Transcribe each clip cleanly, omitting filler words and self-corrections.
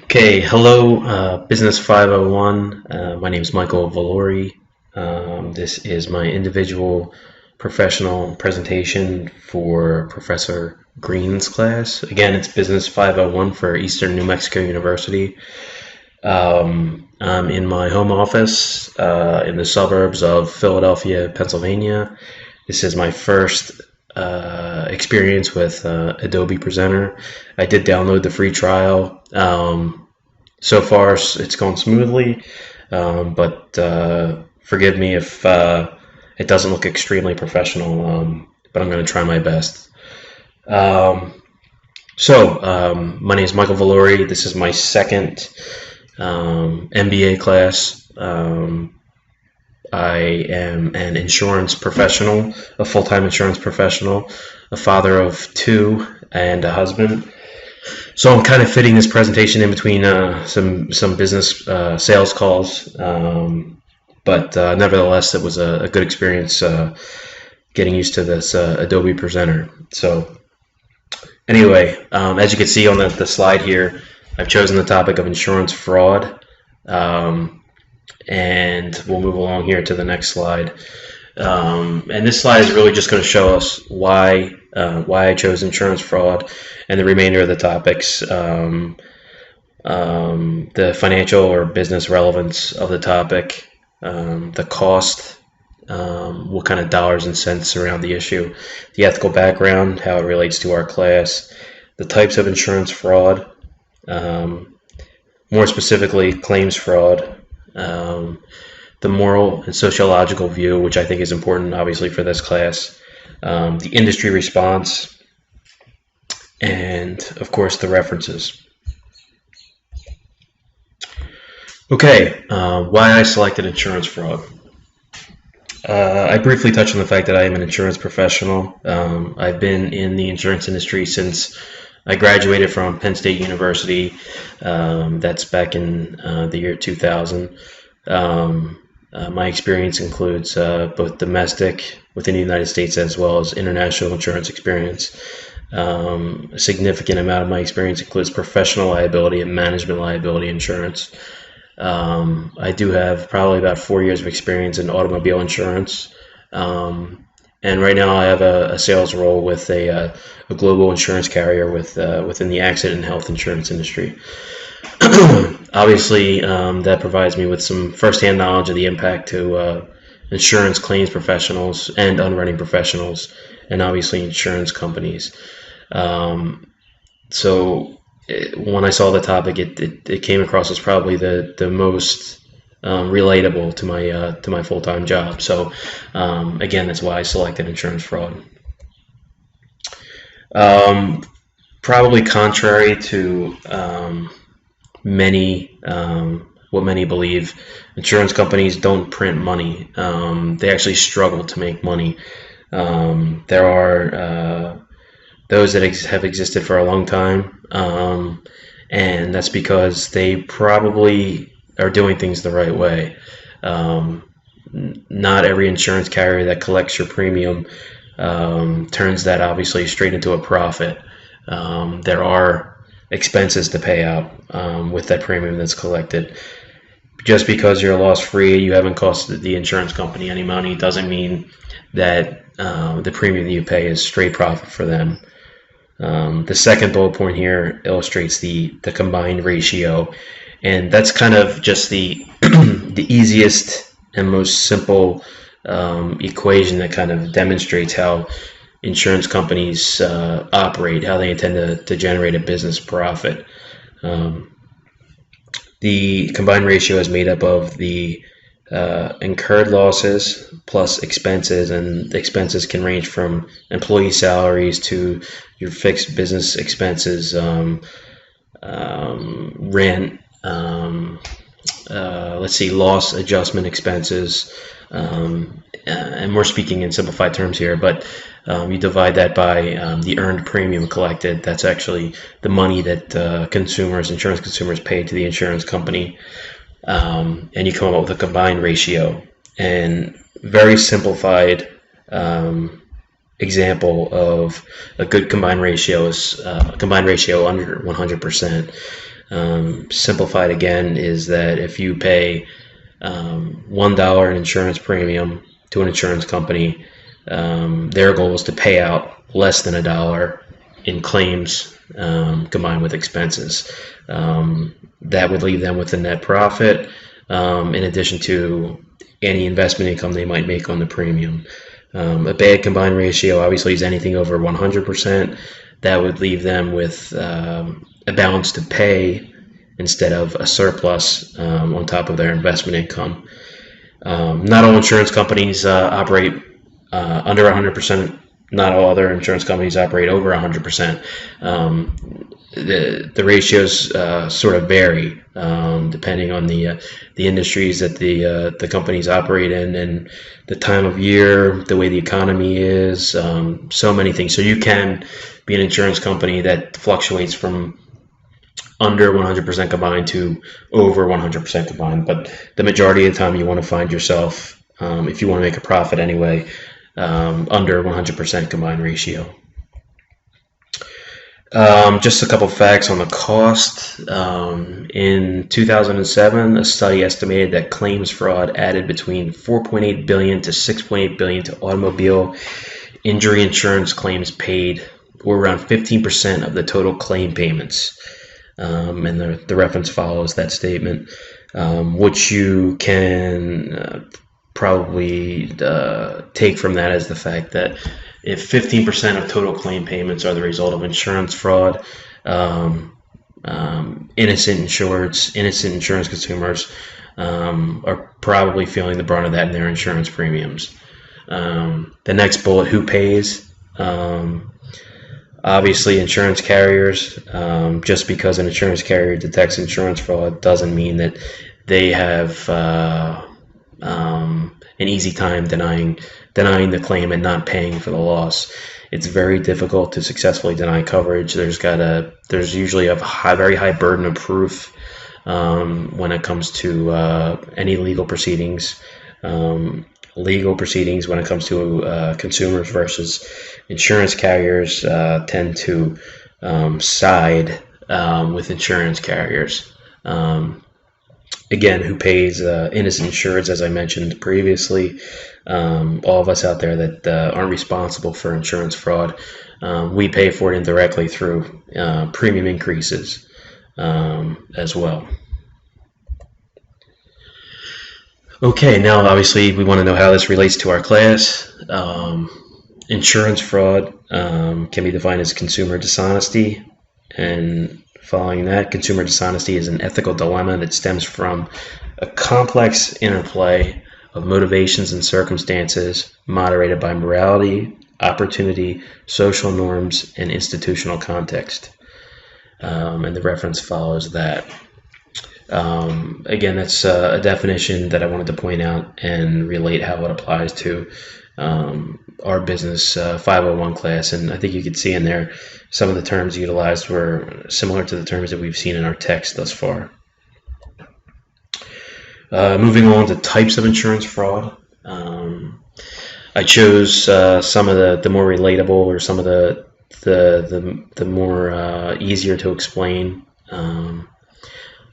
Okay, hello, Business 501. My name is Michael Valori. This is my individual professional presentation for Professor Greene's class. Again, it's Business 501 for Eastern New Mexico University. I'm in my home office in the suburbs of Philadelphia, Pennsylvania. This is my first experience with Adobe Presenter. I did download the free trial. So far, it's gone smoothly, but forgive me if it doesn't look extremely professional, but I'm going to try my best. My name is Michael Valori. This is my second MBA class. I am an insurance professional, a full-time insurance professional, a father of two, and a husband. So I'm kind of fitting this presentation in between some business sales calls, but nevertheless, it was a good experience getting used to this Adobe Presenter. So anyway, as you can see on the slide here, I've chosen the topic of insurance fraud, and we'll move along here to the next slide. And this slide is really just going to show us why I chose insurance fraud, and the remainder of the topics, the financial or business relevance of the topic, the cost, what kind of dollars and cents surround the issue, the ethical background, how it relates to our class, the types of insurance fraud, more specifically claims fraud, the moral and sociological view, which I think is important, obviously, for this class, the industry response, and, of course, the references. Okay, why I selected insurance fraud. I briefly touched on the fact that I am an insurance professional. I've been in the insurance industry since I graduated from Penn State University. That's back in the year 2000. My experience includes both domestic within the United States as well as international insurance experience. A significant amount of my experience includes professional liability and management liability insurance. I do have probably about 4 years of experience in automobile insurance. And right now I have a sales role with a global insurance carrier within the accident and health insurance industry. Obviously, that provides me with some firsthand knowledge of the impact to insurance claims professionals and underwriting professionals, and obviously insurance companies. When I saw the topic, it came across as probably the most relatable to my full-time job. So again, that's why I selected insurance fraud. Probably contrary to what many believe, insurance companies don't print money. They actually struggle to make money. There are those that have existed for a long time, and that's because they probably are doing things the right way. Not every insurance carrier that collects your premium turns that obviously straight into a profit. There are expenses to pay out with that premium that's collected. Just because you're loss free, you haven't costed the insurance company any money, doesn't mean that the premium that you pay is straight profit for them. The second bullet point here illustrates the combined ratio, and that's kind of just the the easiest and most simple equation that kind of demonstrates how insurance companies operate, how they intend to generate a business profit. The combined ratio is made up of the incurred losses plus expenses, and the expenses can range from employee salaries to your fixed business expenses, rent, loss adjustment expenses, and we're speaking in simplified terms here, but you divide that by the earned premium collected. That's actually the money that insurance consumers pay to the insurance company, and you come up with a combined ratio. And very simplified example of a good combined ratio is a combined ratio under 100%. Simplified again is that if you pay $1 in insurance premium to an insurance company, their goal is to pay out less than $1 in claims combined with expenses. That would leave them with a net profit in addition to any investment income they might make on the premium. A bad combined ratio obviously is anything over 100%. That would leave them with a balance to pay instead of a surplus on top of their investment income. Not all insurance companies operate under 100%. Not all other insurance companies operate over 100%. The ratios sort of vary depending on the industries that the companies operate in and the time of year, the way the economy is, so many things. So you can be an insurance company that fluctuates from under 100% combined to over 100% combined, but the majority of the time you want to find yourself, if you want to make a profit anyway, under 100% combined ratio. Just a couple facts on the cost. In 2007, a study estimated that claims fraud added between $4.8 billion to $6.8 billion to automobile injury insurance claims paid, or around 15% of the total claim payments. And the reference follows that statement, which you can probably take from that as the fact that if 15% of total claim payments are the result of insurance fraud, innocent insurance consumers are probably feeling the brunt of that in their insurance premiums. The next bullet, who pays? Obviously, insurance carriers. Just because an insurance carrier detects insurance fraud doesn't mean that they have an easy time denying the claim and not paying for the loss. It's very difficult to successfully deny coverage. There's usually a very high burden of proof when it comes to any legal proceedings. When it comes to consumers versus insurance carriers tend to side with insurance carriers. Again, who pays? Innocent insureds, as I mentioned previously. All of us out there that aren't responsible for insurance fraud, we pay for it indirectly through premium increases as well. Okay, now obviously we want to know how this relates to our class. Insurance fraud can be defined as consumer dishonesty, and following that, consumer dishonesty is an ethical dilemma that stems from a complex interplay of motivations and circumstances moderated by morality, opportunity, social norms, and institutional context. And the reference follows that. Again, that's a definition that I wanted to point out and relate how it applies to our business 501 class, and I think you could see in there some of the terms utilized were similar to the terms that we've seen in our text thus far. Moving on to types of insurance fraud. I chose some of the more relatable, or some of the more easier to explain.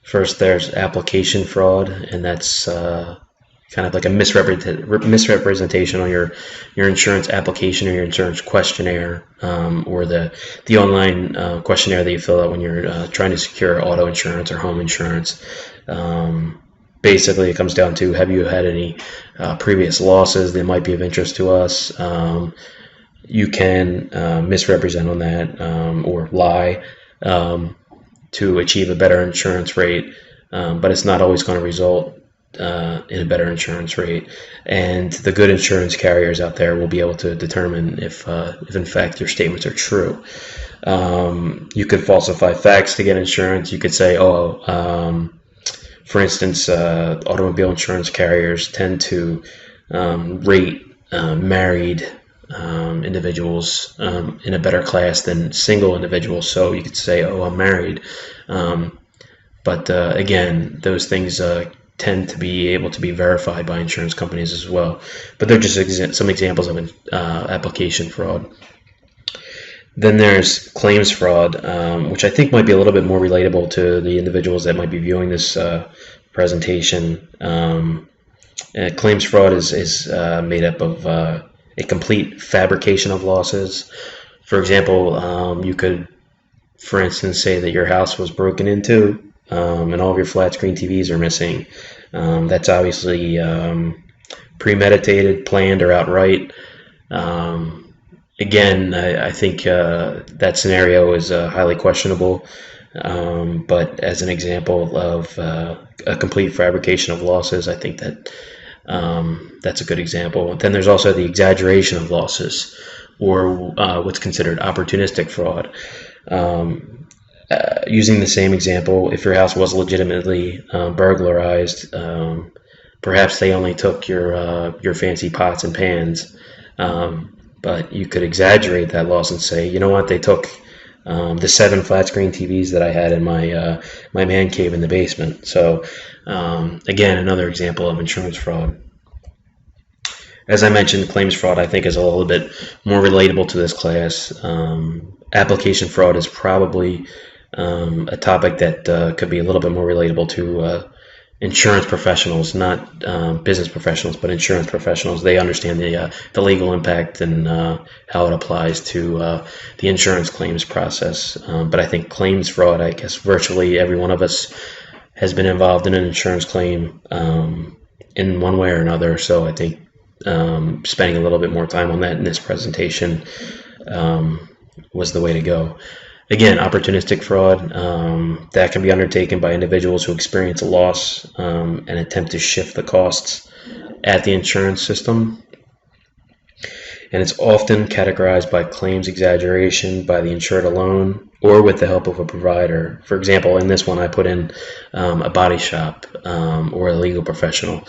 First, there's application fraud, and that's kind of like a misrepresentation on your insurance application or your insurance questionnaire, or the online questionnaire that you fill out when you're trying to secure auto insurance or home insurance. Basically, it comes down to, have you had any previous losses that might be of interest to us? You can misrepresent on that or lie to achieve a better insurance rate, but it's not always going to result in a better insurance rate. And the good insurance carriers out there will be able to determine if in fact your statements are true. You could falsify facts to get insurance. You could say, for instance, automobile insurance carriers tend to rate married individuals in a better class than single individuals. So you could say, I'm married. But again, those things tend to be able to be verified by insurance companies as well. But they're just some examples of application fraud. Then there's claims fraud, which I think might be a little bit more relatable to the individuals that might be viewing this presentation. Claims fraud is made up of a complete fabrication of losses. For example, you could, for instance, say that your house was broken into and all of your flat screen TVs are missing. That's obviously premeditated, planned, or outright. Again, I think that scenario is highly questionable, but as an example of a complete fabrication of losses, I think that that's a good example. Then there's also the exaggeration of losses, or what's considered opportunistic fraud. Using the same example, if your house was legitimately burglarized, perhaps they only took your fancy pots and pans, but you could exaggerate that loss and say, you know what, they took the 7 flat screen TVs that I had in my my man cave in the basement. So again, another example of insurance fraud. As I mentioned, claims fraud I think is a little bit more relatable to this class. Application fraud is probably a topic that could be a little bit more relatable to insurance professionals, not business professionals, but insurance professionals. They understand the legal impact and how it applies to the insurance claims process. But I think claims fraud, I guess virtually every one of us has been involved in an insurance claim in one way or another. So I think spending a little bit more time on that in this presentation was the way to go. Again, opportunistic fraud, that can be undertaken by individuals who experience a loss and attempt to shift the costs at the insurance system. And it's often categorized by claims exaggeration by the insured alone or with the help of a provider. For example, in this one I put in a body shop or a legal professional.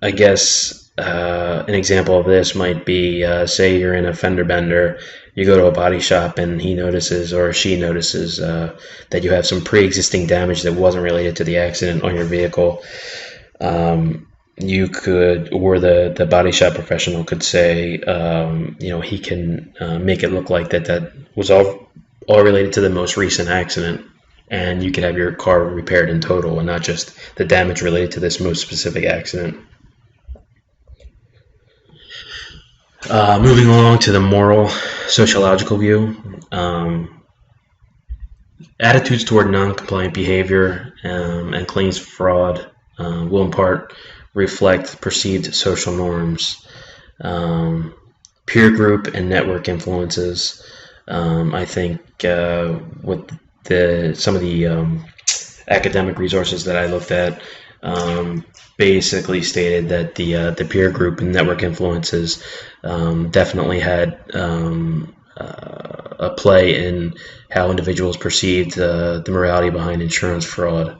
I guess an example of this might be, say you're in a fender bender, you go to a body shop and he notices or she notices that you have some pre-existing damage that wasn't related to the accident on your vehicle. You could, or the body shop professional could say, you know, he can make it look like that was all related to the most recent accident, and you could have your car repaired in total and not just the damage related to this most specific accident. Moving along to the moral sociological view, attitudes toward non-compliant behavior and claims fraud will in part reflect perceived social norms, peer group and network influences. I think with some of the academic resources that I looked at basically stated that the peer group and network influences definitely had a play in how individuals perceived the morality behind insurance fraud.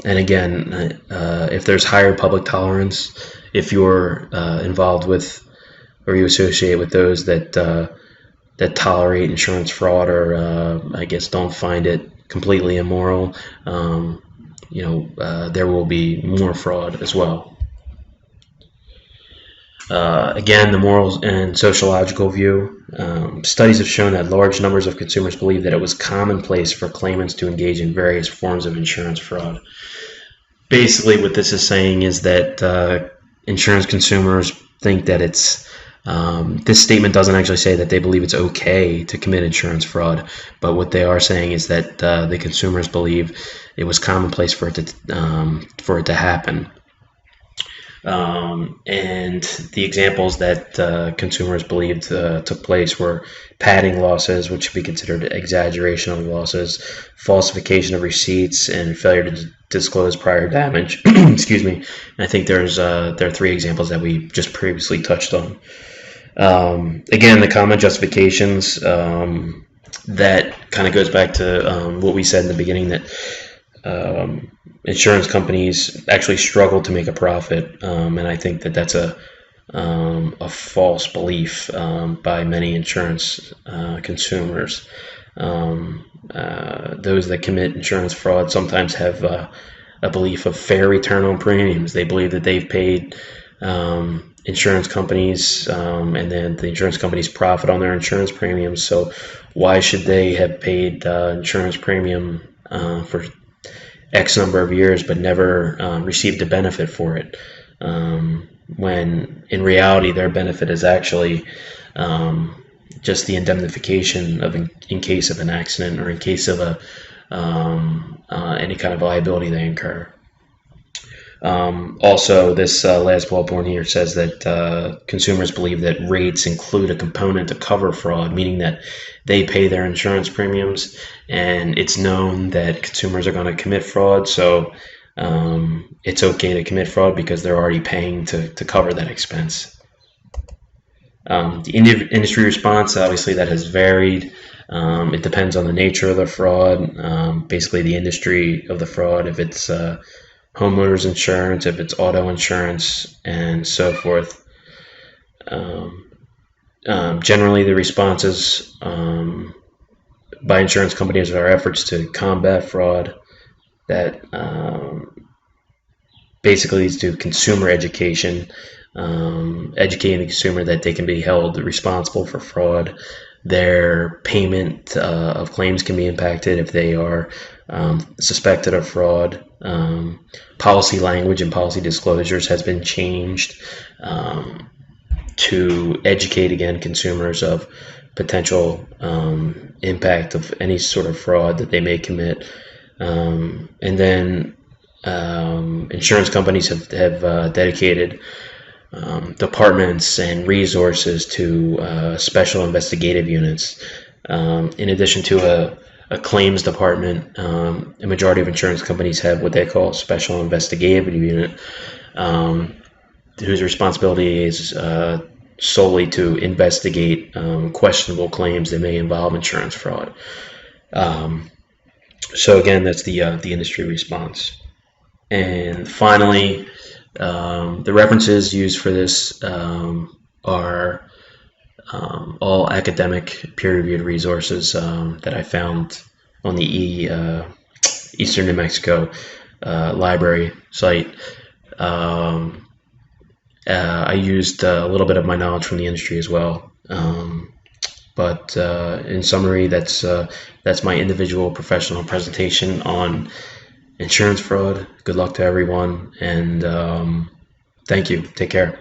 And again, if there's higher public tolerance, if you're involved with or you associate with those that tolerate insurance fraud or I guess don't find it completely immoral, you know, there will be more fraud as well. Again, the moral and sociological view. Studies have shown that large numbers of consumers believe that it was commonplace for claimants to engage in various forms of insurance fraud. Basically, what this is saying is that insurance consumers think that it's this statement doesn't actually say that they believe it's okay to commit insurance fraud, but what they are saying is that the consumers believe it was commonplace for it to happen. And the examples that consumers believed took place were padding losses, which should be considered exaggeration of losses, falsification of receipts, and failure to disclose prior damage. Excuse me. And I think there are 3 examples that we just previously touched on. Again, the common justifications, that kind of goes back to what we said in the beginning, that insurance companies actually struggle to make a profit, and I think that that's a false belief by many insurance consumers. Those that commit insurance fraud sometimes have a belief of fair return on premiums. They believe that they've paid insurance companies, and then the insurance companies profit on their insurance premiums. So why should they have paid insurance premium for X number of years but never received a benefit for it, when in reality their benefit is actually just the indemnification of in case of an accident or in case of any kind of liability they incur. Also, this last bullet point here says that consumers believe that rates include a component to cover fraud, meaning that they pay their insurance premiums, and it's known that consumers are going to commit fraud, so it's okay to commit fraud because they're already paying to cover that expense. The industry response, obviously, that has varied. It depends on the nature of the fraud, basically the industry of the fraud, if it's homeowners insurance, if it's auto insurance, and so forth. Generally, the responses by insurance companies are efforts to combat fraud that basically leads to consumer education, educating the consumer that they can be held responsible for fraud. Their payment of claims can be impacted if they are suspected of fraud. Policy language and policy disclosures has been changed to educate, again, consumers of potential impact of any sort of fraud that they may commit. And then insurance companies have dedicated departments and resources to special investigative units. In addition to a claims department, a majority of insurance companies have what they call a special investigative unit, whose responsibility is solely to investigate questionable claims that may involve insurance fraud. So again, that's the industry response. And finally, the references used for this are all academic peer-reviewed resources that I found on the Eastern New Mexico library site. I used a little bit of my knowledge from the industry as well. But in summary, that's my individual professional presentation on insurance fraud. Good luck to everyone, and thank you. Take care.